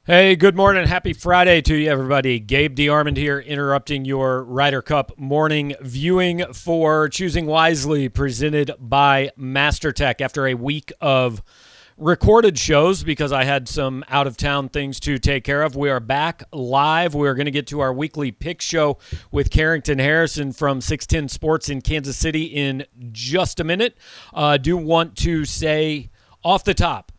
Hey, good morning. Happy Friday to you, everybody. Gabe DeArmond here, interrupting your Ryder Cup morning viewing for Choosing Wisely, presented by Mastertech. After a week of recorded shows, because I had some out-of-town things to take care of, we are back live. We are going to get to our weekly pick show with Carrington Harrison from 610 Sports in Kansas City in just a minute. Do want to say off the top,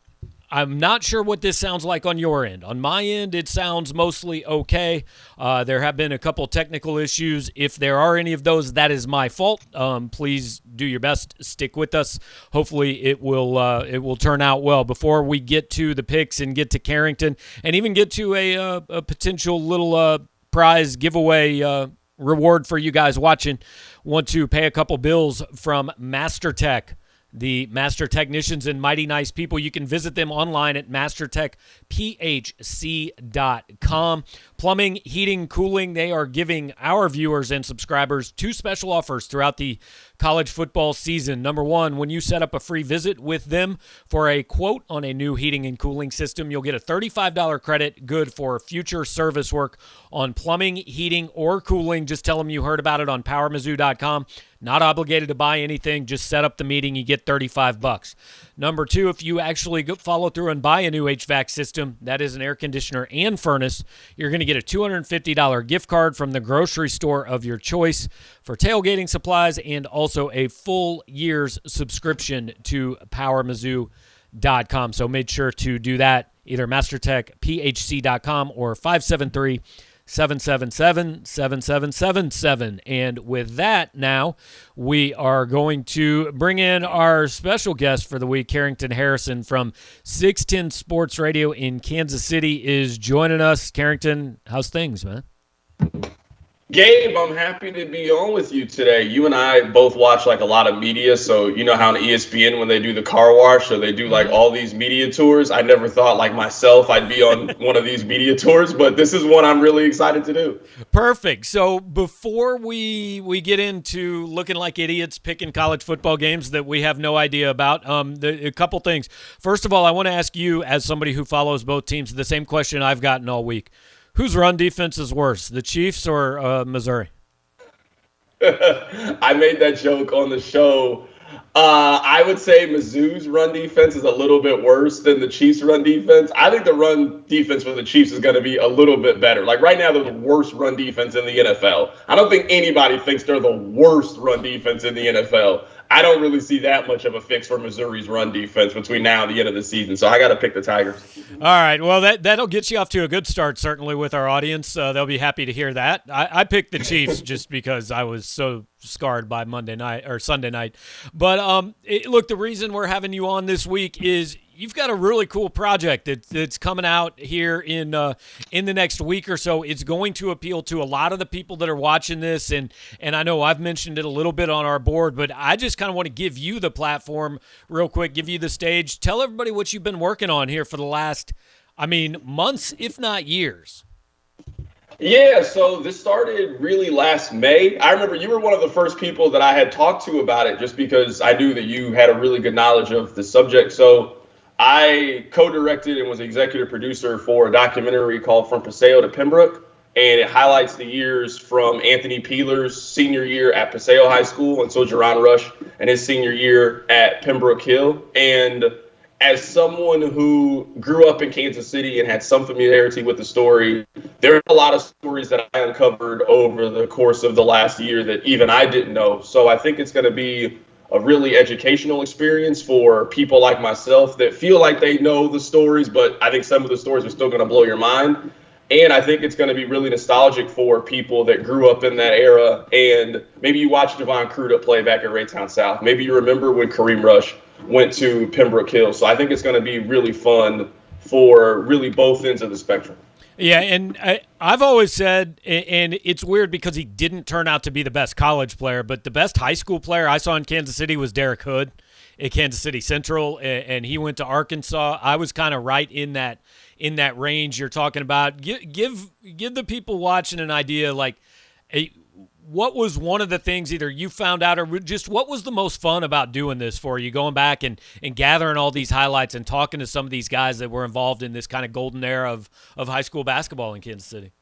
I'm not sure what this sounds like on your end. On my end, it sounds mostly okay. There have been a couple technical issues. If there are any of those, that is my fault. Please do your best. Stick with us. Hopefully, it will turn out well. Before we get to the picks and get to Carrington and even get to a potential little prize giveaway reward for you guys watching, want to pay a couple bills from Mastertech. The master technicians and mighty nice people. You can visit them online at mastertechphc.com. Plumbing, heating, cooling, they are giving our viewers and subscribers two special offers throughout the college football season. Number one, when you set up a free visit with them for a quote on a new heating and cooling system, you'll get a $35 credit good for future service work on plumbing, heating, or cooling. Just tell them you heard about it on powermizzou.com. Not obligated to buy anything. Just set up the meeting. You get $35. Number two, if you actually follow through and buy a new HVAC system, that is an air conditioner and furnace, you're going to get a $250 gift card from the grocery store of your choice for tailgating supplies, and also a full year's subscription to powermizzou.com. So make sure to do that, either mastertechphc.com or 573-777-7777. And with that, now we are going to bring in our special guest for the week. Carrington Harrison from 610 Sports Radio in Kansas City is joining us. Carrington, how's things, man? Gabe, I'm happy to be on with you today. You and I both watch like a lot of media, so you know how on ESPN when they do the car wash, so they do like all these media tours. I never thought like myself I'd be on one of these media tours, but this is one I'm really excited to do. Perfect. So before we get into looking like idiots picking college football games that we have no idea about, a couple things. First of all, I want to ask you, as somebody who follows both teams, the same question I've gotten all week. Whose run defense is worse, the Chiefs or Missouri? I made that joke on the show. I would say Mizzou's run defense is a little bit worse than the Chiefs' run defense. I think the run defense for the Chiefs is going to be a little bit better. Like right now, they're the worst run defense in the NFL. I don't think anybody thinks they're the worst run defense in the NFL. I don't really see that much of a fix for Missouri's run defense between now and the end of the season. So I got to pick the Tigers. All right. Well, that'll get you off to a good start, certainly, with our audience. They'll be happy to hear that. I picked the Chiefs just because I was so scarred by Monday night or Sunday night. But look, the reason we're having you on this week is you've got a really cool project that's coming out here in the next week or so. It's going to appeal to a lot of the people that are watching this, and I know I've mentioned it a little bit on our board, but I just kind of want to give you the platform real quick, give you the stage. Tell everybody what you've been working on here for the last, months, if not years. Yeah, so this started really last May. I remember you were one of the first people that I had talked to about it just because I knew that you had a really good knowledge of the subject. So I co-directed and was executive producer for a documentary called From Paseo to Pembroke, and it highlights the years from Anthony Peeler's senior year at Paseo High School until Jerron Rush and his senior year at Pembroke Hill. And as someone who grew up in Kansas City and had some familiarity with the story, there are a lot of stories that I uncovered over the course of the last year that even I didn't know. So I think it's going to be a really educational experience for people like myself that feel like they know the stories, but I think some of the stories are still going to blow your mind. And I think it's going to be really nostalgic for people that grew up in that era. And maybe you watched Devon Crudup play back at Raytown South. Maybe you remember when Kareem Rush went to Pembroke Hill. So I think it's going to be really fun for really both ends of the spectrum. Yeah, and I've always said, and it's weird because he didn't turn out to be the best college player, but the best high school player I saw in Kansas City was Derek Hood at Kansas City Central, and he went to Arkansas. I was kind of right in that range you're talking about. Give the people watching an idea, like, what was one of the things either you found out or just what was the most fun about doing this for you, going back and gathering all these highlights and talking to some of these guys that were involved in this kind of golden era of high school basketball in Kansas City?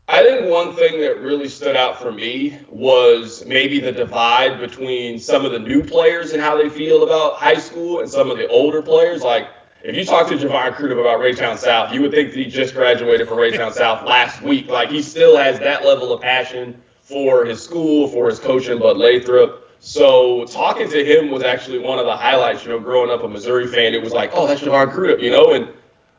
I think one thing that really stood out for me was maybe the divide between some of the new players and how they feel about high school and some of the older players. Like, if you talk to Javon Crudup about Raytown South, you would think that he just graduated from Raytown South last week. Like, he still has that level of passion for his school, for his coach in Bud Lathrop. So talking to him was actually one of the highlights. Growing up a Missouri fan, it was like, oh, that's Javon Crudup, and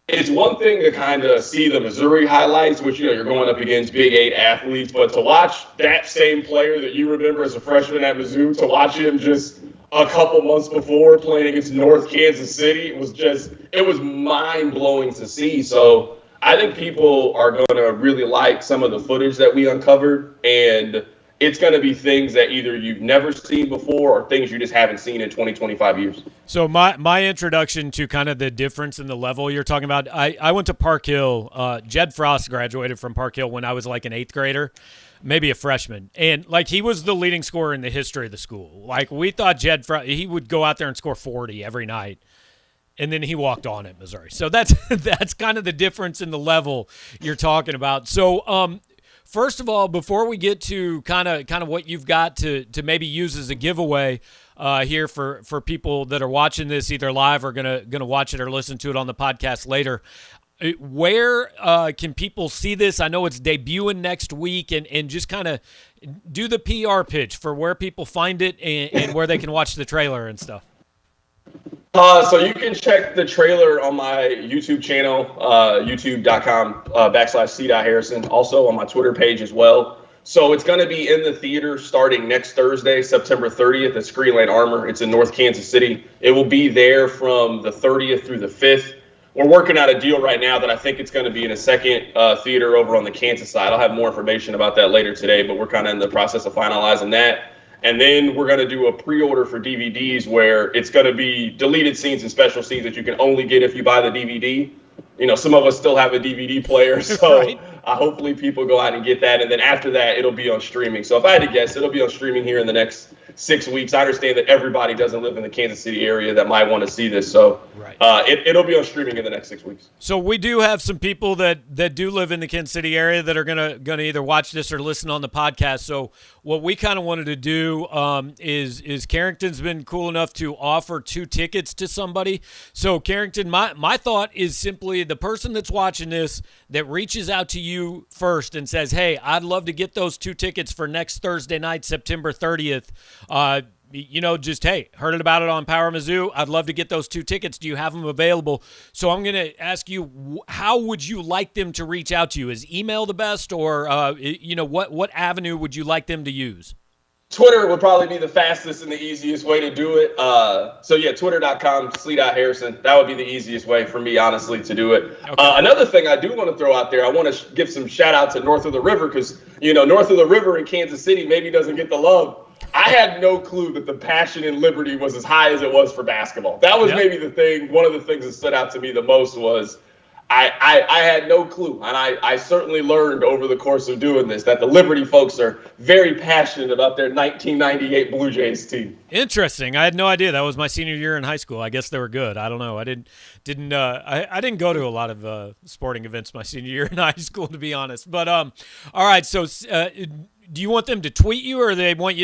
it's one thing to kind of see the Missouri highlights, which, you're going up against Big 8 athletes, but to watch that same player that you remember as a freshman at Mizzou, to watch him just a couple months before playing against North Kansas City, it was mind-blowing to see. So I think people are going to really like some of the footage that we uncovered, and it's going to be things that either you've never seen before or things you just haven't seen in 20, 25 years. So my introduction to kind of the difference in the level you're talking about, I went to Park Hill. Jed Frost graduated from Park Hill when I was like an 8th grader, maybe a freshman. And, like, he was the leading scorer in the history of the school. Like, we thought Jed Frost, he would go out there and score 40 every night. And then he walked on at Missouri. So that's kind of the difference in the level you're talking about. So, first of all, before we get to kind of what you've got to maybe use as a giveaway here for people that are watching this either live or gonna watch it or listen to it on the podcast later, where can people see this? I know it's debuting next week, and just kind of do the PR pitch for where people find it and where they can watch the trailer and stuff. So you can check the trailer on my YouTube channel, youtube.com/c.harrison, also on my Twitter page as well. So it's going to be in the theater starting next Thursday, September 30th at Screen Lane Armor. It's in North Kansas City. It will be there from the 30th through the 5th. We're working out a deal right now that I think it's going to be in a second theater over on the Kansas side. I'll have more information about that later today, but we're kind of in the process of finalizing that. And then we're going to do a pre-order for DVDs where it's going to be deleted scenes and special scenes that you can only get if you buy the DVD. Some of us still have a DVD player, so right. Hopefully people go out and get that. And then after that, it'll be on streaming. So if I had to guess, it'll be on streaming here in the next 6 weeks. I understand that everybody doesn't live in the Kansas City area that might want to see this. So right. It'll be on streaming in the next 6 weeks. So we do have some people that do live in the Kansas City area that are gonna either watch this or listen on the podcast. So what we kind of wanted to do is Carrington's been cool enough to offer 2 tickets to somebody. So Carrington, my thought is simply the person that's watching this that reaches out to you first and says, hey, I'd love to get those 2 tickets for next Thursday night, September 30th. Just, hey, heard about it on Power Mizzou. I'd love to get those 2 tickets. Do you have them available? So I'm going to ask you, how would you like them to reach out to you? Is email the best, or, what avenue would you like them to use? Twitter would probably be the fastest and the easiest way to do it. Twitter.com/Harrison. That would be the easiest way for me, honestly, to do it. Okay. Another thing I do want to throw out there, I want to give some shout out to North of the River because, North of the River in Kansas City maybe doesn't get the love. I had no clue that the passion in Liberty was as high as it was for basketball. That was maybe the thing. One of the things that stood out to me the most was I had no clue. And I certainly learned over the course of doing this that the Liberty folks are very passionate about their 1998 Blue Jays team. Interesting. I had no idea. That was my senior year in high school. I guess they were good. I don't know. I didn't go to a lot of sporting events my senior year in high school, to be honest. But all right. So do you want them to tweet you, or they want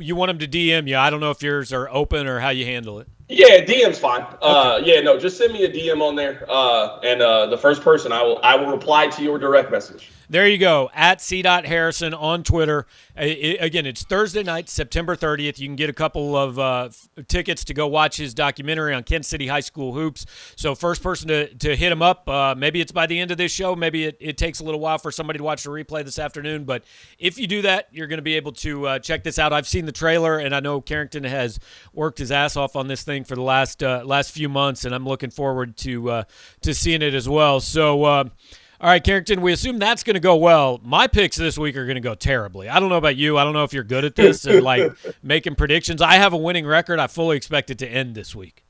you want them to DM you? I don't know if yours are open or how you handle it. Yeah, DM's fine. Okay. Just send me a DM on there, and the first person I will reply to your direct message. There you go, at c.harrison on Twitter. Again, it's Thursday night, September 30th. You can get a couple of tickets to go watch his documentary on Kansas City High School hoops. So first person to hit him up, maybe it's by the end of this show. Maybe it takes a little while for somebody to watch the replay this afternoon. But if you do that, you're going to be able to check this out. I've seen the trailer, and I know Carrington has worked his ass off on this thing for the last few months, and I'm looking forward to seeing it as well. So, all right, Carrington, we assume that's going to go well. My picks this week are going to go terribly. I don't know about you. I don't know if you're good at this and, making predictions. I have a winning record. I fully expect it to end this week.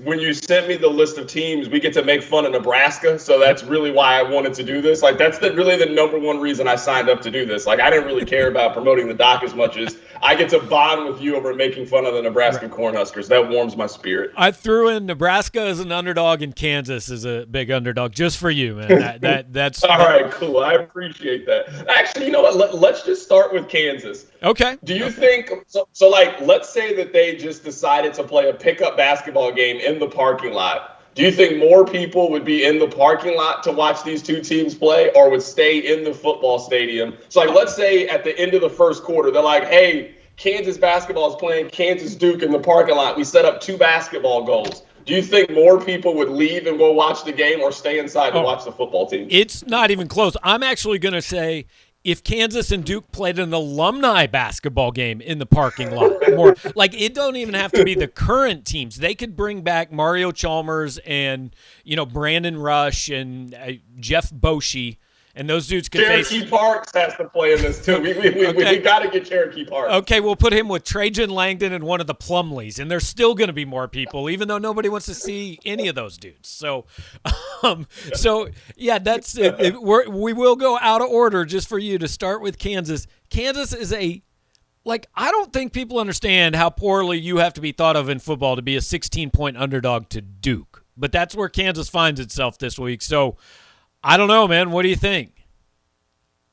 When you sent me the list of teams, we get to make fun of Nebraska. So that's really why I wanted to do this. Like, that's really the number one reason I signed up to do this. Like, I didn't really care about promoting the doc as much as I get to bond with you over making fun of the Nebraska Cornhuskers. That warms my spirit. I threw in Nebraska as an underdog and Kansas as a big underdog just for you, man. That's all right, cool. I appreciate that. Actually, you know what? Let's just start with Kansas. Okay. Do you think so? Like, let's say that they just decided to play a pickup basketball game in the parking lot. Do you think more people would be in the parking lot to watch these two teams play, or would stay in the football stadium? So, like, let's say at the end of the first quarter, they're like, "Hey, Kansas basketball is playing Kansas Duke in the parking lot. We set up 2 basketball goals." Do you think more people would leave and go watch the game, or stay inside to watch the football team? It's not even close. I'm actually going to say, if Kansas and Duke played an alumni basketball game in the parking lot, more like, it don't even have to be the current teams. They could bring back Mario Chalmers and, Brandon Rush and Jeff Boschee, and those dudes could Cherokee Parks has to play in this too. We got to get Cherokee Parks. Okay, we'll put him with Trajan Langdon and one of the Plumleys, and there's still going to be more people, even though nobody wants to see any of those dudes. So, yeah, that's it. We will go out of order just for you to start with Kansas. Kansas is I don't think people understand how poorly you have to be thought of in football to be a 16-point underdog to Duke. But that's where Kansas finds itself this week. So, I don't know, man. What do you think?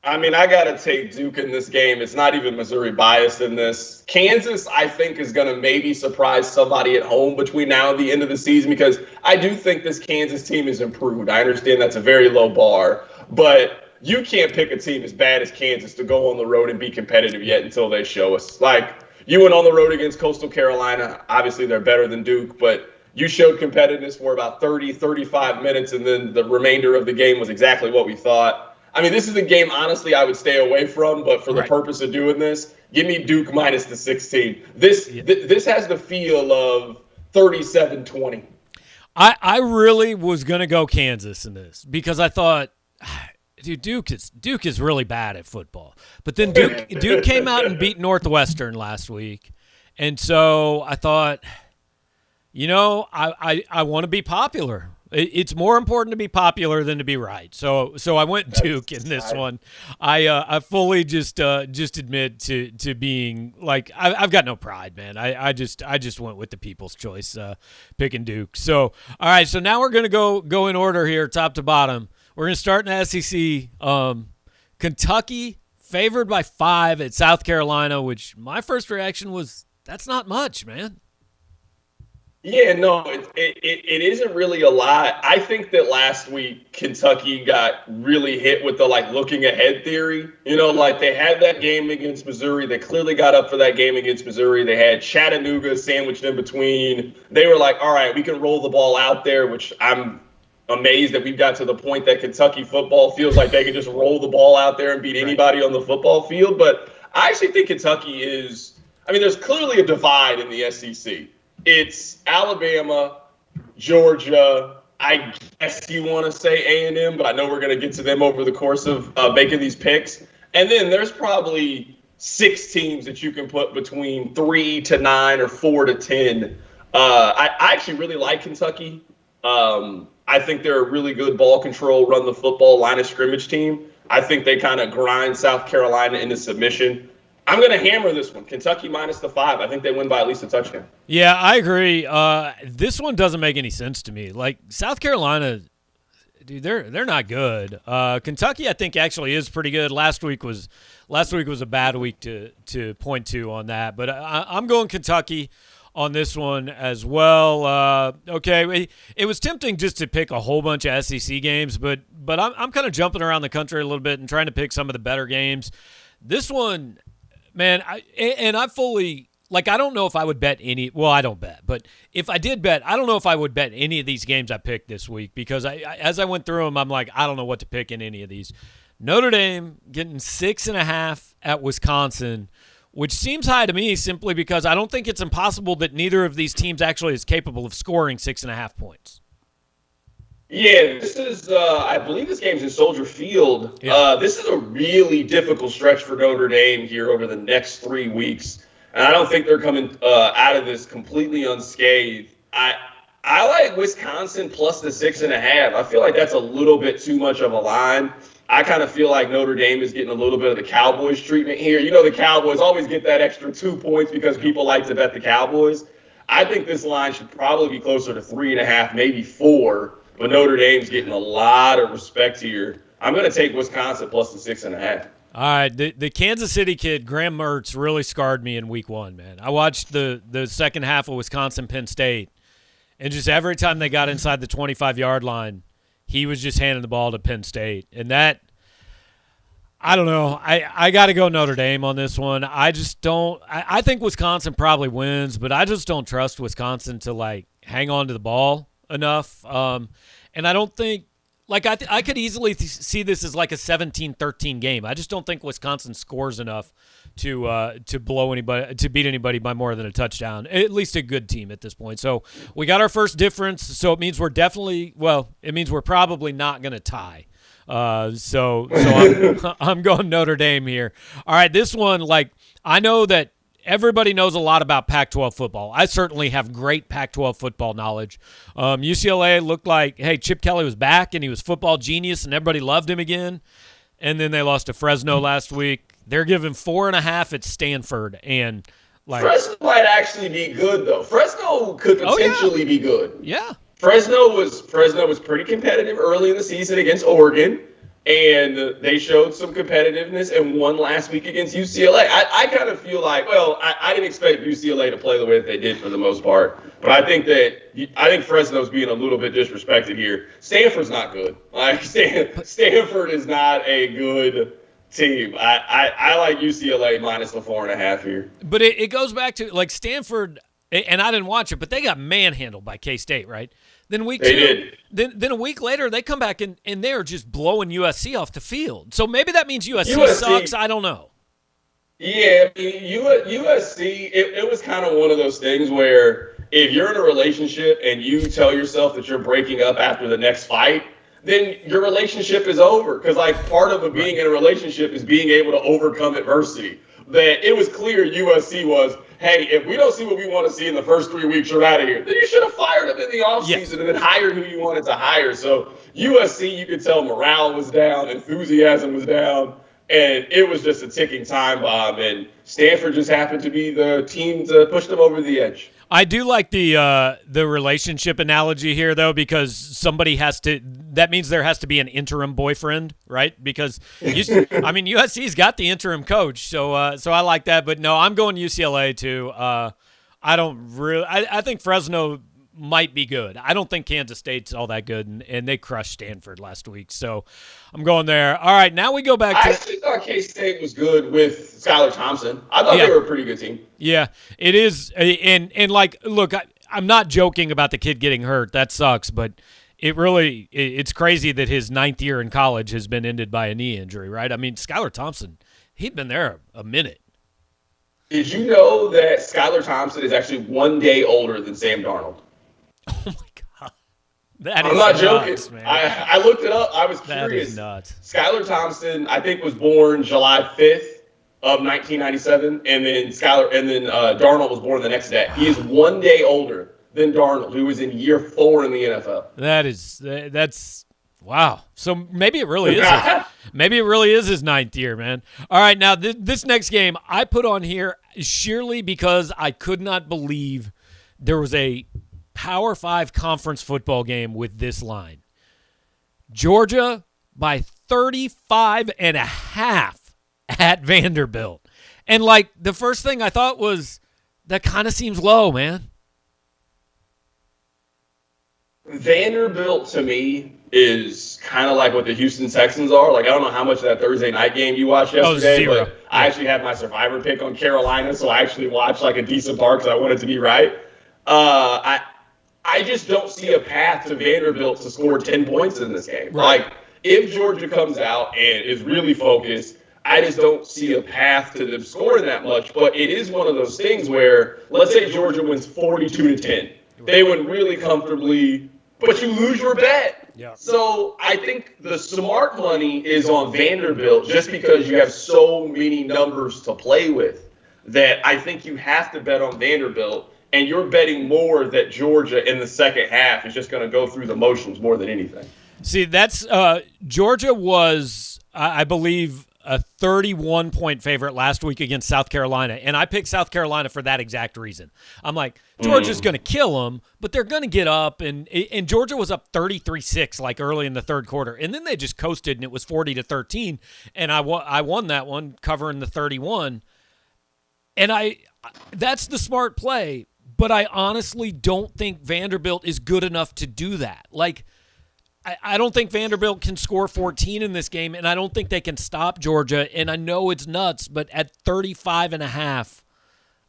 I mean, I got to take Duke in this game. It's not even Missouri bias in this. Kansas, I think, is going to maybe surprise somebody at home between now and the end of the season, because I do think this Kansas team is improved. I understand that's a very low bar, but you can't pick a team as bad as Kansas to go on the road and be competitive yet until they show us. Like, you went on the road against Coastal Carolina. Obviously, they're better than Duke, but you showed competitiveness for about 30, 35 minutes, and then the remainder of the game was exactly what we thought. I mean, this is a game, honestly, I would stay away from, but for the purpose of doing this, give me Duke minus the 16. This has the feel of 37-20. I really was going to go Kansas in this, because I thought, dude, Duke is really bad at football. But then Duke came out and beat Northwestern last week, and so I thought, I want to be popular. It's more important to be popular than to be right. So I went Duke in this one. I fully just admit to being like, I've got no pride, man. I just went with the people's choice, picking Duke. So all right, so now we're gonna go in order here, top to bottom. We're gonna start in the SEC. Kentucky favored by 5 at South Carolina, which my first reaction was, that's not much, man. Yeah, no, it isn't really a lot. I think that last week Kentucky got really hit with the looking ahead theory. They had that game against Missouri. They clearly got up for that game against Missouri. They had Chattanooga sandwiched in between. They were like, all right, we can roll the ball out there, which I'm amazed that we've got to the point that Kentucky football feels like they can just roll the ball out there and beat anybody on the football field. But I actually think Kentucky there's clearly a divide in the SEC. It's Alabama, Georgia, I guess you want to say A&M, but I know we're going to get to them over the course of making these picks. And then there's probably 6 teams that you can put between 3 to 9 or 4 to 10. I actually really like Kentucky. I think they're a really good ball control, run the football, line of scrimmage team. I think they kind of grind South Carolina into submission. I'm going to hammer this one. Kentucky minus the 5. I think they win by at least a touchdown. Yeah, I agree. This one doesn't make any sense to me. Like, South Carolina, dude, they're not good. Kentucky, I think, actually is pretty good. Last week was a bad week to point to on that. But I'm going Kentucky on this one as well. Okay, it was tempting just to pick a whole bunch of SEC games, but I'm kind of jumping around the country a little bit and trying to pick some of the better games. This one, man, I fully, I don't know if I would bet any – well, I don't bet. But if I did bet, I don't know if I would bet any of these games I picked this week, because as I went through them, I'm like, I don't know what to pick in any of these. Notre Dame getting 6.5 at Wisconsin, which seems high to me simply because I don't think it's impossible that neither of these teams actually is capable of scoring 6.5 points. Yeah, this is, I believe this game's in Soldier Field. Yeah. This is a really difficult stretch for Notre Dame here over the next 3 weeks. And I don't think they're coming out of this completely unscathed. I like Wisconsin plus the 6.5. I feel like that's a little bit too much of a line. I kind of feel like Notre Dame is getting a little bit of the Cowboys treatment here. You know, the Cowboys always get that extra 2 points because people like to bet the Cowboys. I think this line should probably be closer to 3.5, maybe 4. But Notre Dame's getting a lot of respect here. I'm going to take Wisconsin plus the 6.5. All right, the Kansas City kid, Graham Mertz, really scarred me in week 1, man. I watched the second half of Wisconsin-Penn State, and just every time they got inside the 25-yard line, he was just handing the ball to Penn State. And that, I don't know. I got to go Notre Dame on this one. I just don't – I think Wisconsin probably wins, but I just don't trust Wisconsin to, like, hang on to the ball enough. And I don't think – like, I could easily see this as like a 17-13 game. I just don't think Wisconsin scores enough to blow anybody, to beat anybody by more than a touchdown. At least a good team at this point. So we got our first difference. So it means we're definitely, well, it means we're probably not going to tie. So I'm going Notre Dame here. All right, this one, like, I know that everybody knows a lot about Pac-12 football. I certainly have great Pac-12 football knowledge. UCLA looked like, hey, Chip Kelly was back and he was football genius and everybody loved him again. And then they lost to Fresno last week. They're giving 4.5 at Stanford. And like, Fresno might actually be good, though. Fresno could potentially be good. Yeah. Fresno was pretty competitive early in the season against Oregon. And they showed some competitiveness and won last week against UCLA. I kind of feel like, well, I didn't expect UCLA to play the way that they did for the most part. But I think Fresno's being a little bit disrespected here. Stanford's not good. Like Stanford is not a good team. I like UCLA minus the 4.5 here. But it goes back to, like, Stanford, and I didn't watch it, but they got manhandled by K-State, right? Then week they 2, did. Then a week later, they come back and they're just blowing USC off the field. So maybe that means USC sucks. I don't know. Yeah, I mean, USC, it was kind of one of those things where if you're in a relationship and you tell yourself that you're breaking up after the next fight, then your relationship is over. Because, like, part of being in a relationship is being able to overcome adversity. That it was clear USC was, hey, if we don't see what we want to see in the first 3 weeks, you're out of here. Then you should have fired him in the offseason and then hired who you wanted to hire. So USC, you could tell morale was down, enthusiasm was down, and it was just a ticking time bomb. And Stanford just happened to be the team to push them over the edge. I do like the relationship analogy here, though, because somebody has to – that means there has to be an interim boyfriend, right? Because, USC's got the interim coach, so I like that. But, no, I'm going UCLA, too. I don't really – I think Fresno might be good. I don't think Kansas State's all that good, and they crushed Stanford last week. So I'm going there. All right, now we go back to – I actually thought K-State was good with Skylar Thompson. I thought they were a pretty good team. Yeah, it is. And like, look, I'm not joking about the kid getting hurt. That sucks, but it's crazy that his 9th year in college has been ended by a knee injury, right? I mean, Skylar Thompson, he'd been there a minute. Did you know that Skylar Thompson is actually 1 day older than Sam Darnold? Oh, my God. I'm not joking. Nuts, man. I looked it up. I was curious. That is nuts. Skylar Thompson, I think, was born July 5th of 1997, and then Darnold was born the next day. He is 1 day older than Darnold, who was in year 4 in the NFL. That's wow. So maybe it really is. Maybe it really is his 9th year, man. All right, now this next game I put on here sheerly because I could not believe there was a Power 5 conference football game with this line. Georgia by 35.5 at Vanderbilt. And, like, the first thing I thought was, that kind of seems low, man. Vanderbilt, to me, is kind of like what the Houston Texans are. Like, I don't know how much of that Thursday night game you watched yesterday, but I actually had my survivor pick on Carolina, so I actually watched, like, a decent part because I wanted to be right. I just don't see a path to Vanderbilt to score 10 points in this game. Right. Like, if Georgia comes out and is really focused, I just don't see a path to them scoring that much. But it is one of those things where, let's say Georgia wins 42-10. They win really comfortably, but you lose your bet. Yeah. So I think the smart money is on Vanderbilt just because you have so many numbers to play with that I think you have to bet on Vanderbilt. and you're betting more that Georgia in the second half is just going to go through the motions more than anything. See, that's Georgia was, I believe, a 31-point favorite last week against South Carolina, and I picked South Carolina for that exact reason. I'm like, Georgia's going to kill them, but they're going to get up, and Georgia was up 33-6 like early in the third quarter, and then they just coasted, and it was 40-13, and I won that one covering the 31, and that's the smart play, but I honestly don't think Vanderbilt is good enough to do that. Like, I don't think Vanderbilt can score 14 in this game, and I don't think they can stop Georgia. And I know it's nuts, but at 35.5,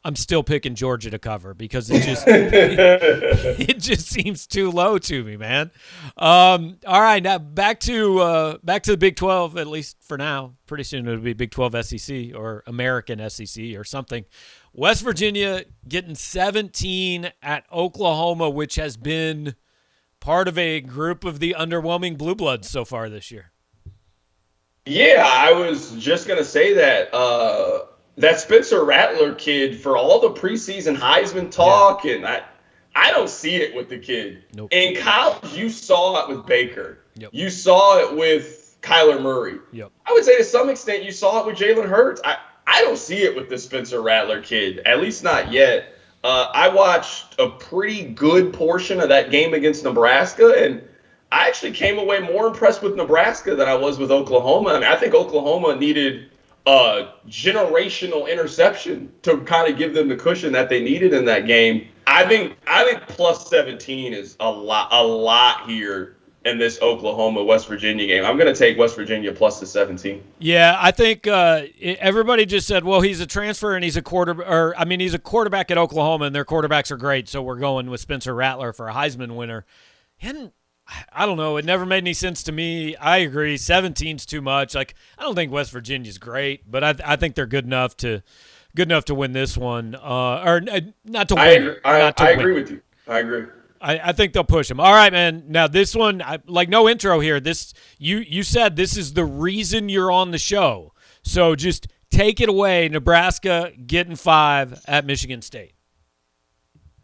I'm still picking Georgia to cover because it just seems too low to me, man. All right, now back to the Big 12, at least for now. Pretty soon it'll be Big 12 SEC or American SEC or something. West Virginia getting 17 at Oklahoma, which has been part of a group of the underwhelming Blue Bloods so far this year. Yeah, I was just going to say that. That Spencer Rattler kid, for all the preseason Heisman talk, and I don't see it with the kid. Nope. In college, you saw it with Baker. Yep. You saw it with Kyler Murray. Yep. I would say to some extent you saw it with Jalen Hurts. I don't see it with the Spencer Rattler kid, at least not yet. I watched a pretty good portion of that game against Nebraska, and I actually came away more impressed with Nebraska than I was with Oklahoma. I mean, I think Oklahoma needed a generational interception to kind of give them the cushion that they needed in that game. I think plus 17 is a lot here in this Oklahoma-West Virginia game. I'm going to take West Virginia plus the 17. Yeah, I think everybody just said, well, he's a transfer and he's a quarterback at Oklahoma, and their quarterbacks are great, so we're going with Spencer Rattler for a Heisman winner. And I don't know. It never made any sense to me. I agree. 17's too much. Like, I don't think West Virginia's great, but I think they're good enough to win this one. Or not to win. I agree with you. I agree. I think they'll push him. All right, man. Now this one, no intro here. This you said this is the reason you're on the show. So just take it away. Nebraska getting 5 at Michigan State.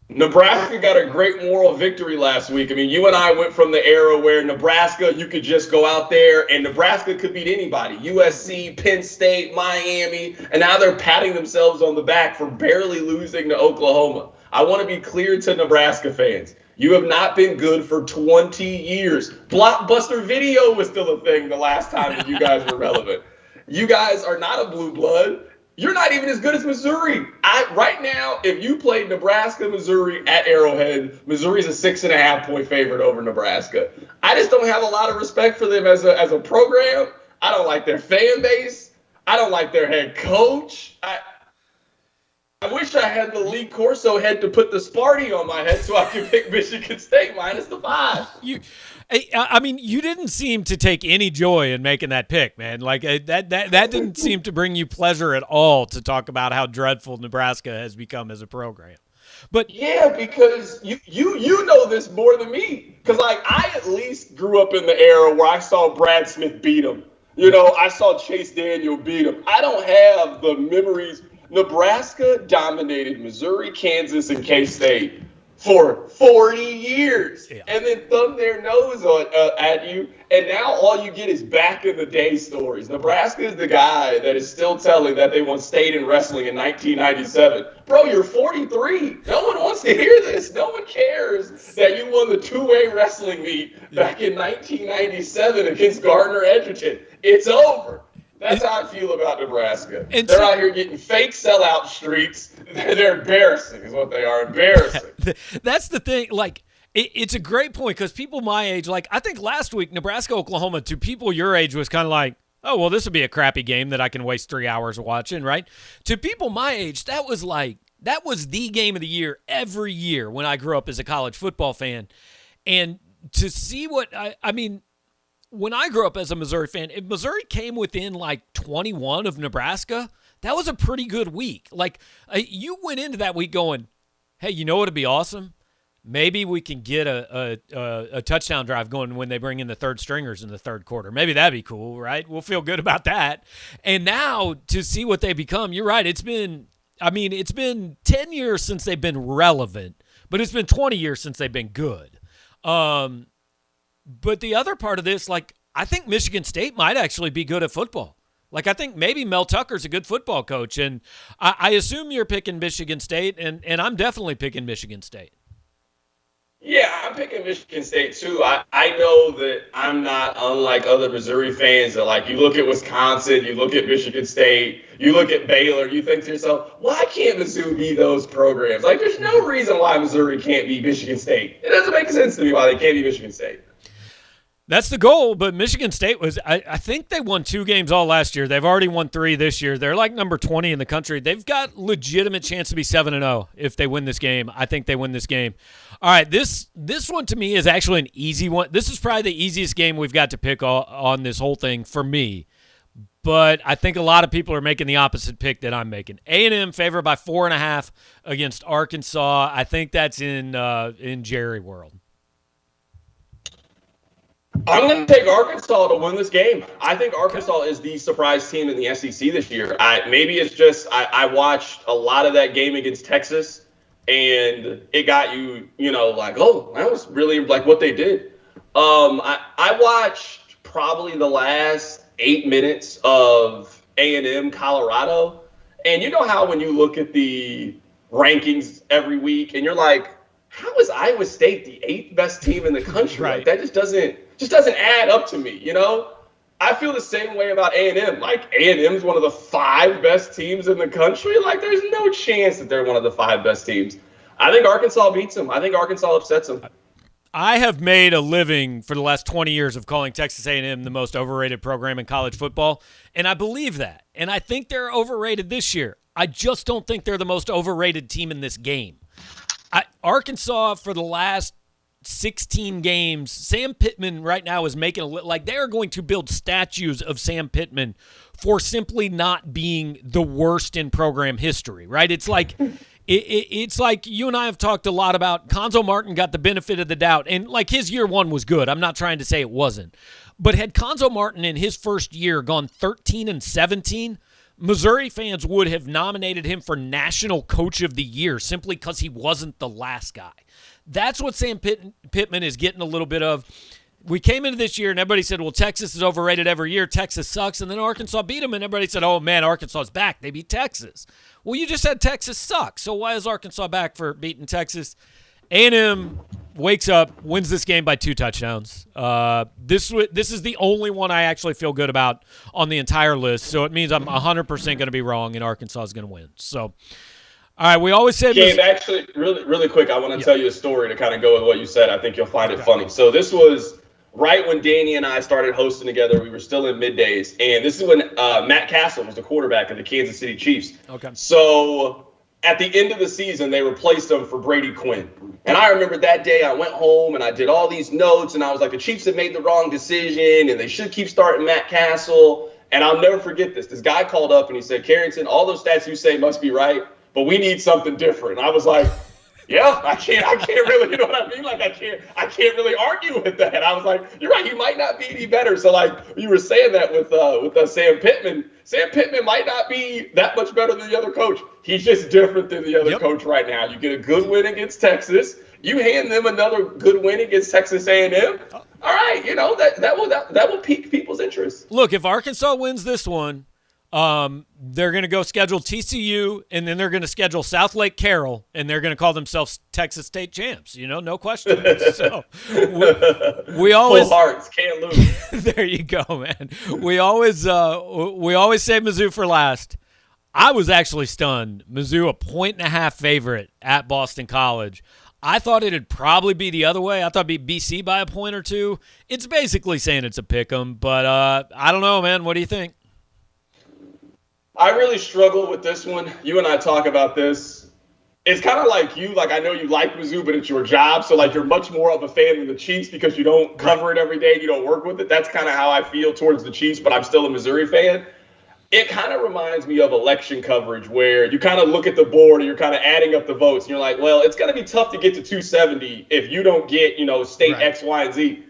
Nebraska got a great moral victory last week. I mean, you and I went from the era where Nebraska, you could just go out there and Nebraska could beat anybody. USC, Penn State, Miami, and now they're patting themselves on the back for barely losing to Oklahoma. I want to be clear to Nebraska fans. You have not been good for 20 years. Blockbuster Video was still a thing the last time that you guys were relevant. You guys are not a blue blood. You're not even as good as Missouri. Right now, if you played Nebraska, Missouri at Arrowhead, Missouri's a 6.5-point favorite over Nebraska. I just don't have a lot of respect for them as a program. I don't like their fan base. I don't like their head coach. I wish I had the Lee Corso head to put the Sparty on my head so I could pick Michigan State minus the 5. You didn't seem to take any joy in making that pick, man. Like that didn't seem to bring you pleasure at all to talk about how dreadful Nebraska has become as a program. But yeah, because you know this more than me. Because I at least grew up in the era where I saw Brad Smith beat him. I saw Chase Daniel beat him. I don't have the memories. Nebraska dominated Missouri, Kansas, and K-State for 40 years, and then thumb their nose at you, and now all you get is back in the day stories. Nebraska is the guy that is still telling that they won state in wrestling in 1997. Bro, you're 43. No one wants to hear this. No one cares that you won the two-way wrestling meet back in 1997 against Gardner Edgerton. It's over. That's how I feel about Nebraska. They're out here getting fake sellout streaks. They're embarrassing is what they are, embarrassing. That's the thing. Like, it's a great point because people my age, like, I think last week, Nebraska-Oklahoma, to people your age, was kind of like, oh, well, this would be a crappy game that I can waste 3 hours watching, right? To people my age, that was the game of the year every year when I grew up as a college football fan. And to see what when I grew up as a Missouri fan, if Missouri came within like 21 of Nebraska, that was a pretty good week. Like, you went into that week going, hey, you know what would be awesome? Maybe we can get a touchdown drive going when they bring in the third stringers in the third quarter. Maybe that'd be cool, right? We'll feel good about that. And now to see what they become, you're right. It's been I mean, it's been 10 years since they've been relevant, but it's been 20 years since they've been good. But the other part of this, like, I think Michigan State might actually be good at football. Like, I think maybe Mel Tucker's a good football coach, and I assume you're picking Michigan State, and I'm definitely picking Michigan State. Yeah, I'm picking Michigan State too. I know that I'm not unlike other Missouri fans that, like, you look at Wisconsin, you look at Michigan State, you look at Baylor, you think to yourself, why can't Mizzou be those programs? Like, there's no reason why Missouri can't be Michigan State. It doesn't make sense to me why they can't be Michigan State. That's the goal, but Michigan State was – I think they won 2 games all last year. They've already won 3 this year. They're like number 20 in the country. They've got legitimate chance to be 7-0 if they win this game. I think they win this game. All right, this one to me is actually an easy one. This is probably the easiest game we've got to pick on this whole thing for me. But I think a lot of people are making the opposite pick that I'm making. A&M favored by 4.5 against Arkansas. I think that's in Jerry world. I'm going to take Arkansas to win this game. I think Arkansas is the surprise team in the SEC this year. Maybe it's just I watched a lot of that game against Texas, and it got you like, oh, that was really like what they did. I watched probably the last 8 minutes of A&M Colorado, and you know how when you look at the rankings every week, and you're like, how is Iowa State the 8th best team in the country? Right. Like, that just doesn't add up to me, I feel the same way about A&M. Like, A&M's one of the 5 best teams in the country. Like, there's no chance that they're one of the 5 best teams. I think Arkansas beats them. I think Arkansas upsets them. I have made a living for the last 20 years of calling Texas A&M the most overrated program in college football, and I believe that. And I think they're overrated this year. I just don't think they're the most overrated team in this game. Arkansas, for the last 16 games, Sam Pittman right now is making like they are going to build statues of Sam Pittman for simply not being the worst in program history, right? It's like it's like you and I have talked a lot about Konzo Martin got the benefit of the doubt, and like his year 1 was good. I'm not trying to say it wasn't. But had Konzo Martin in his first year gone 13-17, Missouri fans would have nominated him for National Coach of the Year simply because he wasn't the last guy. That's what Sam Pittman is getting a little bit of. We came into this year and everybody said, well, Texas is overrated every year. Texas sucks. And then Arkansas beat them and everybody said, oh, man, Arkansas is back. They beat Texas. Well, you just said Texas sucks. So why is Arkansas back for beating Texas? A&M wakes up, wins this game by 2 touchdowns. This is the only one I actually feel good about on the entire list. So it means I'm 100% going to be wrong and Arkansas is going to win. So, all right, we always say Gabe, actually, really quick, I want to tell you a story to kind of go with what you said. I think you'll find it funny. So this was right when Danny and I started hosting together. We were still in middays. And this is when Matt Castle was the quarterback of the Kansas City Chiefs. Okay. So at the end of the season, they replaced him for Brady Quinn. And I remember that day I went home and I did all these notes. And I was like, the Chiefs have made the wrong decision and they should keep starting Matt Castle. And I'll never forget this. This guy called up and he said, Carrington, all those stats you say must be right, but we need something different. And I was like, yeah, I can't really, you know what I mean? Like, I can't really argue with that. I was like, you're right, he might not be any better. So, like, you were saying that with Sam Pittman. Sam Pittman might not be that much better than the other coach. He's just different than the other coach right now. You get a good win against Texas. You hand them another good win against Texas A&M. All right, that will pique people's interest. Look, if Arkansas wins this one, they're going to go schedule TCU, and then they're going to schedule South Lake Carroll, and they're going to call themselves Texas State champs. No question. So we always full hearts can't lose. There you go, man. We always save Mizzou for last. I was actually stunned. Mizzou 1.5 favorite at Boston College. I thought it'd probably be the other way. I thought it'd be BC by a point or 2. It's basically saying it's a pick 'em, but I don't know, man. What do you think? I really struggle with this one. You and I talk about this. It's kind of like you. Like, I know you like Mizzou, but it's your job. So, like, you're much more of a fan than the Chiefs because you don't cover it every day and you don't work with it. That's kind of how I feel towards the Chiefs, but I'm still a Missouri fan. It kind of reminds me of election coverage where you kind of look at the board and you're kind of adding up the votes. And you're like, well, it's going to be tough to get to 270 if you don't get, state X, Y, and Z.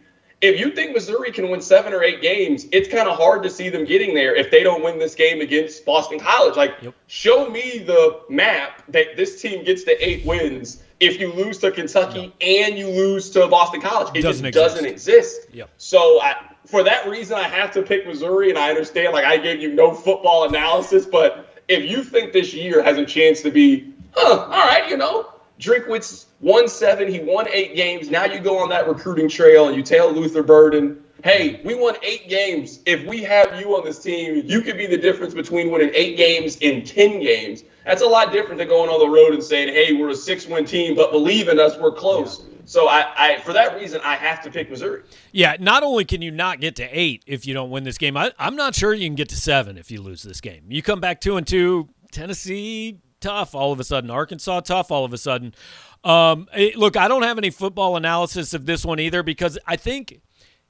if you think Missouri can win 7 or 8 games, it's kind of hard to see them getting there if they don't win this game against Boston College. Like, show me the map that this team gets to 8 wins if you lose to Kentucky and you lose to Boston College. It just doesn't exist. Yep. So for that reason, I have to pick Missouri, and I understand, like, I gave you no football analysis, but if you think this year has a chance to be, all right, Drinkwitz won 7, he won 8 games. Now you go on that recruiting trail and you tell Luther Burden, hey, we won 8 games. If we have you on this team, you could be the difference between winning 8 games and 10 games. That's a lot different than going on the road and saying, hey, we're a 6-win team, but believe in us, we're close. Yeah. So I for that reason, I have to pick Missouri. Yeah, not only can you not get to 8 if you don't win this game, I'm not sure you can get to 7 if you lose this game. You come back 2-2, Tennessee tough all of a sudden, Arkansas tough all of a sudden. Look, I don't have any football analysis of this one either because I think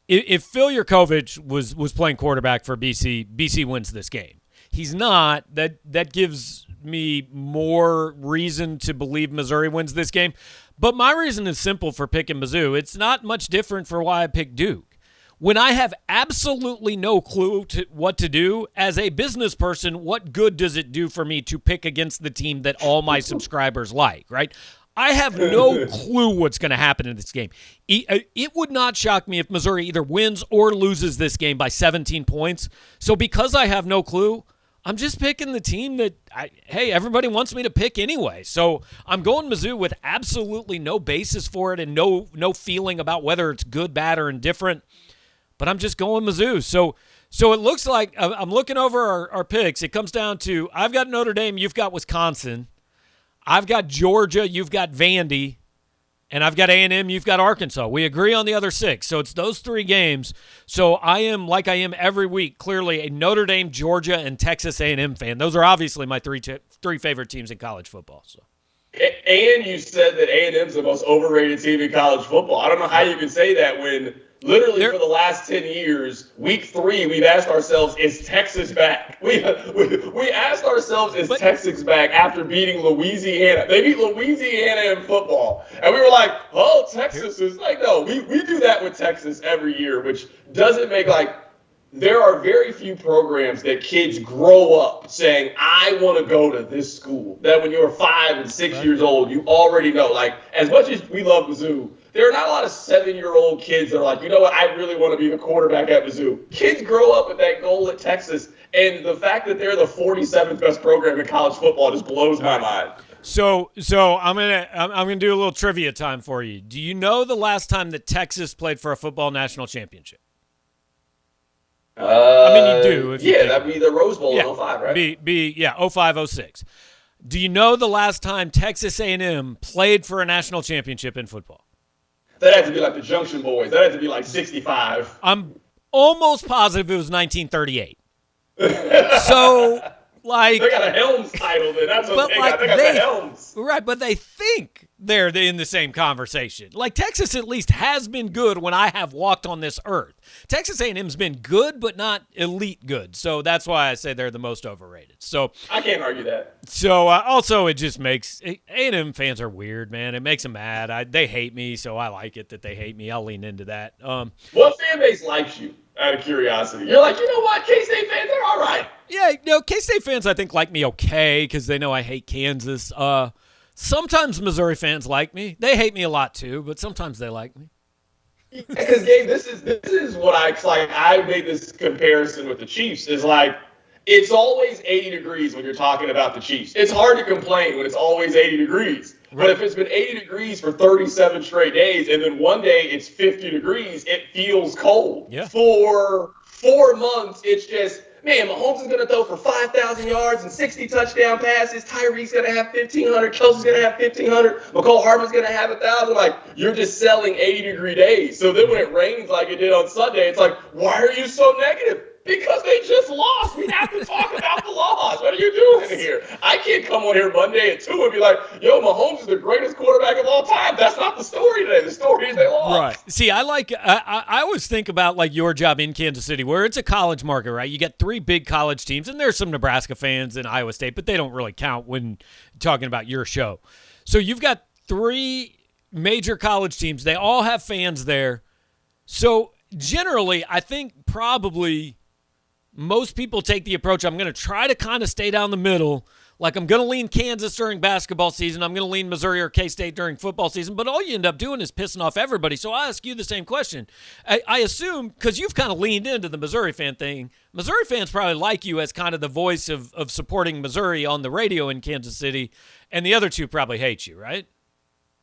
if Phil Yurkovich was playing quarterback for BC wins this game. He's not. That gives me more reason to believe Missouri wins this game. But my reason is simple for picking Mizzou. It's not much different for why I picked Duke. When I have absolutely no clue to what to do, as a business person, what good does it do for me to pick against the team that all my subscribers like, right? I have no clue what's going to happen in this game. It would not shock me if Missouri either wins or loses this game by 17 points. So because I have no clue, I'm just picking the team that, everybody wants me to pick anyway. So I'm going Mizzou with absolutely no basis for it and no feeling about whether it's good, bad, or indifferent. But I'm just going Mizzou. So it looks like I'm looking over our picks. It comes down to I've got Notre Dame, you've got Wisconsin. I've got Georgia, you've got Vandy. And I've got A&M, you've got Arkansas. We agree on the other 6. So it's those 3 games. So I am, like I am every week, clearly a Notre Dame, Georgia, and Texas A&M fan. Those are obviously my three favorite teams in college football. So. And you said that A&M's the most overrated team in college football. I don't know how you can say that when literally for the last 10 years, week 3, we've asked ourselves, is Texas back? We asked ourselves, is Texas back after beating Louisiana? They beat Louisiana in football. And we were like, oh, Texas is like, no, we do that with Texas every year, which doesn't make there are very few programs that kids grow up saying, I want to go to this school. That when you're 5 and 6 years old, you already know. Like, as much as we love Mizzou, there are not a lot of 7-year-old kids that are like, you know what, I really want to be the quarterback at Mizzou. Kids grow up with that goal at Texas, and the fact that they're the 47th best program in college football just blows my mind. So I'm gonna do a little trivia time for you. Do you know the last time that Texas played for a football national championship? You do. That'd be the Rose Bowl in 05, right? 05, 06. Do you know the last time Texas A&M played for a national championship in football? That had to be like the Junction Boys. That had to be like 65. I'm almost positive it was 1938. So, like... They got a Helms title then. That's what they got. They got the Helms. Right, but they think they're in the same conversation. Like, Texas at least has been good when I have walked on this earth. Texas A&M's been good, but not elite good. So that's why I say they're the most overrated. So I can't argue that. So also it just makes A&M fans are weird, man. It makes them mad. They hate me, so I like it that they hate me. I'll lean into that. What fan base likes you? Out of curiosity, you're like, you know what? K-State fans are all right. Yeah, K-State fans I think like me okay because they know I hate Kansas. Sometimes Missouri fans like me. They hate me a lot too, but sometimes they like me. Because Gabe, this is what I made this comparison with the Chiefs. Is like it's always 80 degrees when you're talking about the Chiefs. It's hard to complain when it's always 80 degrees. Right. But if it's been 80 degrees for 37 straight days and then one day it's 50 degrees, it feels cold. Yeah. For 4 months, it's just, man, Mahomes is going to throw for 5,000 yards and 60 touchdown passes. Tyreek's going to have 1,500. Kelsey's going to have 1,500. McCole Hardman's going to have 1,000. Like, you're just selling 80-degree days. So then when it rains like it did on Sunday, it's like, why are you so negative? Because they just lost. We have to talk about the loss. What are you doing here? I can't come on here Monday at 2 and be like, yo, Mahomes is the greatest quarterback of all time. That's not the story today. The story is they lost. Right. See, I always think about like your job in Kansas City where it's a college market, right? You got 3 big college teams, and there's some Nebraska fans and Iowa State, but they don't really count when talking about your show. So you've got 3 major college teams. They all have fans there. So generally, I think probably most people take the approach, I'm going to try to kind of stay down the middle. Like, I'm going to lean Kansas during basketball season. I'm going to lean Missouri or K-State during football season. But all you end up doing is pissing off everybody. So I ask you the same question. I assume, because you've kind of leaned into the Missouri fan thing, Missouri fans probably like you as kind of the voice of supporting Missouri on the radio in Kansas City. And the other two probably hate you, right?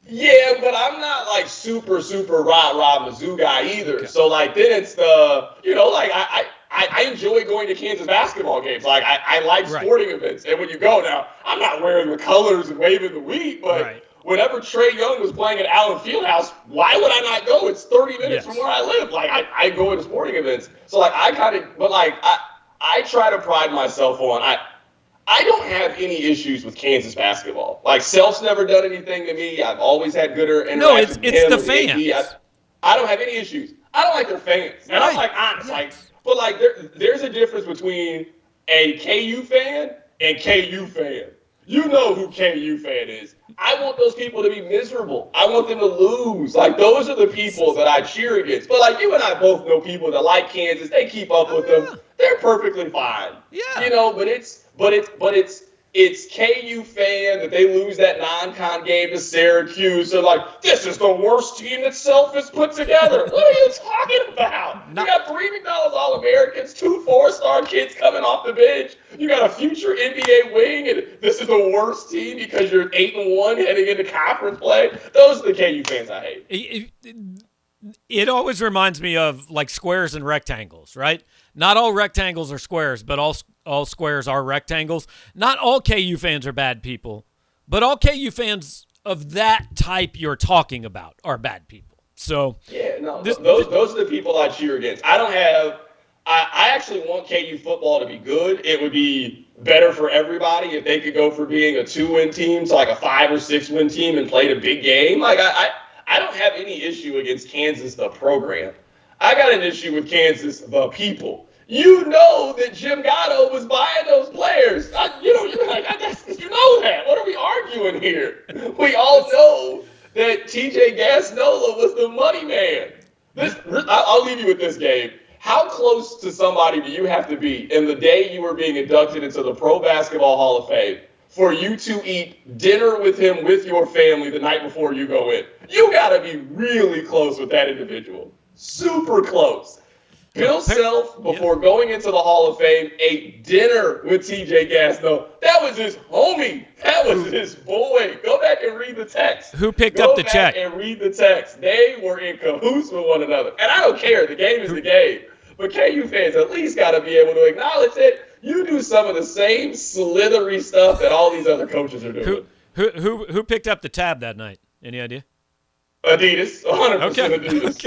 Yeah, but I'm not like super rah Mizzou guy either. Okay. So like then it's the, like I enjoy going to Kansas basketball games. Like I like sporting events. And when you go now, I'm not wearing the colors and waving the wheat, but whenever Trae Young was playing at Allen Fieldhouse, why would I not go? It's 30 minutes from where I live. Like I go to sporting events. So like I try to pride myself on I don't have any issues with Kansas basketball. Like, Self's never done anything to me. I've always had good interactions with him. No, it's the fans. I don't have any issues. I don't like their fans. And I'm like, honest. But there's a difference between a KU fan and KU fan. You know who KU fan is. I want those people to be miserable. I want them to lose. Like, those are the people that I cheer against. But, like, you and I both know people that like Kansas. They keep up with them. They're perfectly fine. Yeah. But it's KU fan that they lose that non-con game to Syracuse. They're like, this is the worst team that Self has put together. What are you talking about? You got 3 McDonald's All-Americans, 2 4-star kids coming off the bench. You got a future NBA wing, and this is the worst team because you're 8-1 heading into conference play. Those are the KU fans I hate. It always reminds me of like squares and rectangles, right? Not all rectangles are squares, but all squares are rectangles. Not all KU fans are bad people, but all KU fans of that type you're talking about are bad people. So yeah, no, those are the people I cheer against. I actually want KU football to be good. It would be better for everybody if they could go from being a 2-win team to like a 5 or 6-win team and played a big game. Like I don't have any issue against Kansas, the program. I got an issue with Kansas, the people. You know that Jim Gatto was buying those players. You know that. What are we arguing here? We all know that TJ Gasnola was the money man. I'll leave you with this, Gabe. How close to somebody do you have to be in the day you were being inducted into the Pro Basketball Hall of Fame for you to eat dinner with him with your family the night before you go in? You got to be really close with that individual. Super close. Bill Self, before going into the Hall of Fame, ate dinner with TJ Gasno. That was his homie. That was his boy. Go back and read the text. Who picked up the check? Go back and read the text. They were in cahoots with one another. And I don't care. The game is the game. But KU fans at least got to be able to acknowledge it. You do some of the same slithery stuff that all these other coaches are doing. Who picked up the tab that night? Any idea? Adidas, 100% Adidas.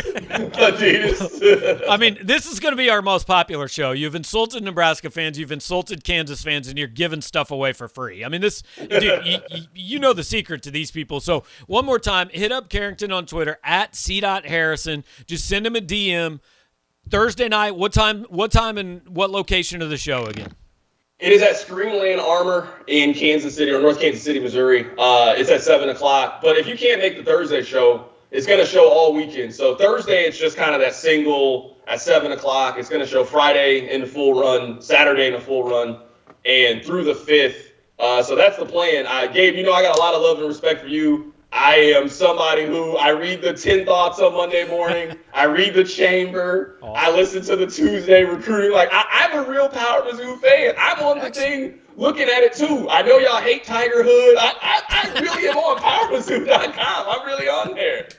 Adidas. I mean, this is going to be our most popular show. You've insulted Nebraska fans, you've insulted Kansas fans, and you're giving stuff away for free. I mean, this, dude, you know the secret to these people. So one more time, hit up Carrington on Twitter at C.Harrison. Just send him a DM. Thursday night, what time and what location of the show again? It is at Screenland Armor in Kansas City or North Kansas City, Missouri. It's at 7 o'clock. But if you can't make the Thursday show, it's going to show all weekend. So Thursday, it's just kind of that single at 7 o'clock. It's going to show Friday in the full run, Saturday in the full run, and through the 5th. So that's the plan. Gabe, I got a lot of love and respect for you. I am somebody who I read the 10 Thoughts on Monday morning. I read the Chamber. Awesome. I listen to the Tuesday Recruiting. Like, I'm a real Power Mizzou fan. I'm on the thing looking at it, too. I know y'all hate Tiger Hood. I really am on PowerMizzou.com. I'm really on there.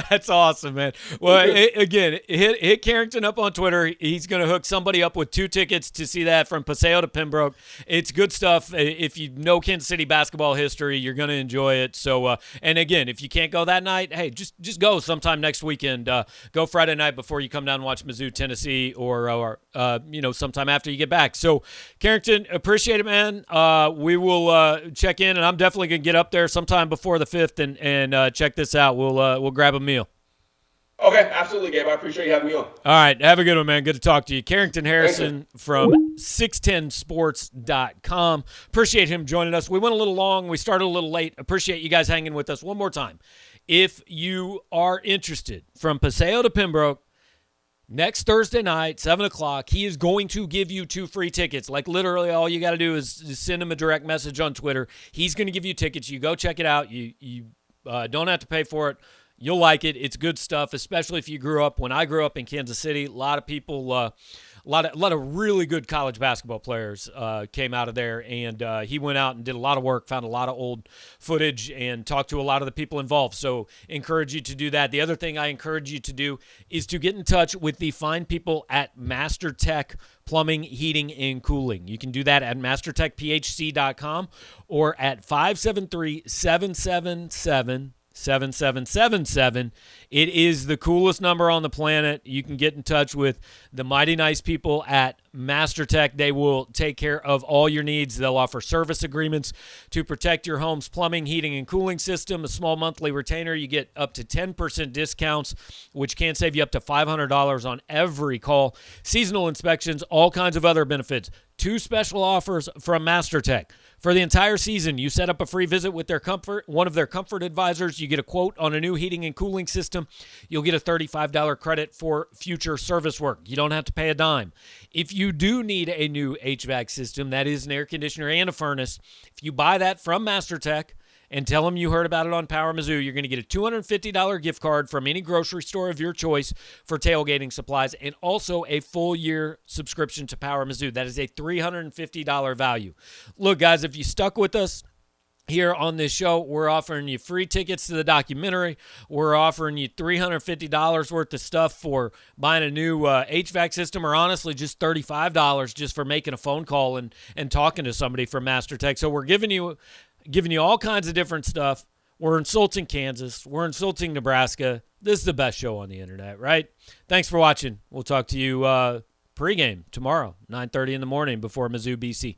That's awesome, man. Well, again, hit Carrington up on Twitter. He's going to hook somebody up with 2 tickets to see that from Paseo to Pembroke. It's good stuff. If you know Kansas City basketball history, you're going to enjoy it. So, and again, if you can't go that night, hey, just go sometime next weekend. Go Friday night before you come down and watch Mizzou, Tennessee, or sometime after you get back. So, Carrington, appreciate it, man. We will check in, and I'm definitely going to get up there sometime before the 5th and check this out. We'll grab a meal. Okay, absolutely, Gabe. I appreciate you having me on. All right, have a good one, man. Good to talk to you. Carrington Harrison from 610sports.com. Appreciate him joining us. We went a little long. We started a little late. Appreciate you guys hanging with us one more time. If you are interested, from Paseo to Pembroke, Next Thursday night, 7 o'clock, he is going to give you 2 free tickets. Like, literally, all you got to do is send him a direct message on Twitter. He's going to give you tickets. You go check it out. You don't have to pay for it. You'll like it. It's good stuff, especially if you grew up. When I grew up in Kansas City, a lot of people, a lot of really good college basketball players came out of there, and he went out and did a lot of work, found a lot of old footage, and talked to a lot of the people involved. So encourage you to do that. The other thing I encourage you to do is to get in touch with the fine people at Mastertech Plumbing, Heating, and Cooling. You can do that at mastertechphc.com or at 573-777 7777. It is the coolest number on the planet. You can get in touch with the mighty nice people at Mastertech. They will take care of all your needs. They'll offer service agreements to protect your home's plumbing, heating, and cooling system. A small monthly retainer. You get up to 10% discounts, which can save you up to $500 on every call. Seasonal inspections, all kinds of other benefits. 2 special offers from Mastertech. For the entire season, you set up a free visit with one of their comfort advisors. You get a quote on a new heating and cooling system. You'll get a $35 credit for future service work. You don't have to pay a dime. If you do need a new HVAC system, that is an air conditioner and a furnace, if you buy that from Mastertech and tell them you heard about it on Power Mizzou, you're going to get a $250 gift card from any grocery store of your choice for tailgating supplies, and also a full year subscription to Power Mizzou. That is a $350 value. Look, guys, if you stuck with us here on this show, we're offering you free tickets to the documentary. We're offering you $350 worth of stuff for buying a new HVAC system, or honestly just $35 just for making a phone call and talking to somebody from Mastertech. So we're giving you all kinds of different stuff. We're insulting Kansas. We're insulting Nebraska. This is the best show on the internet, right? Thanks for watching. We'll talk to you pregame tomorrow, 9:30 in the morning before Mizzou BC.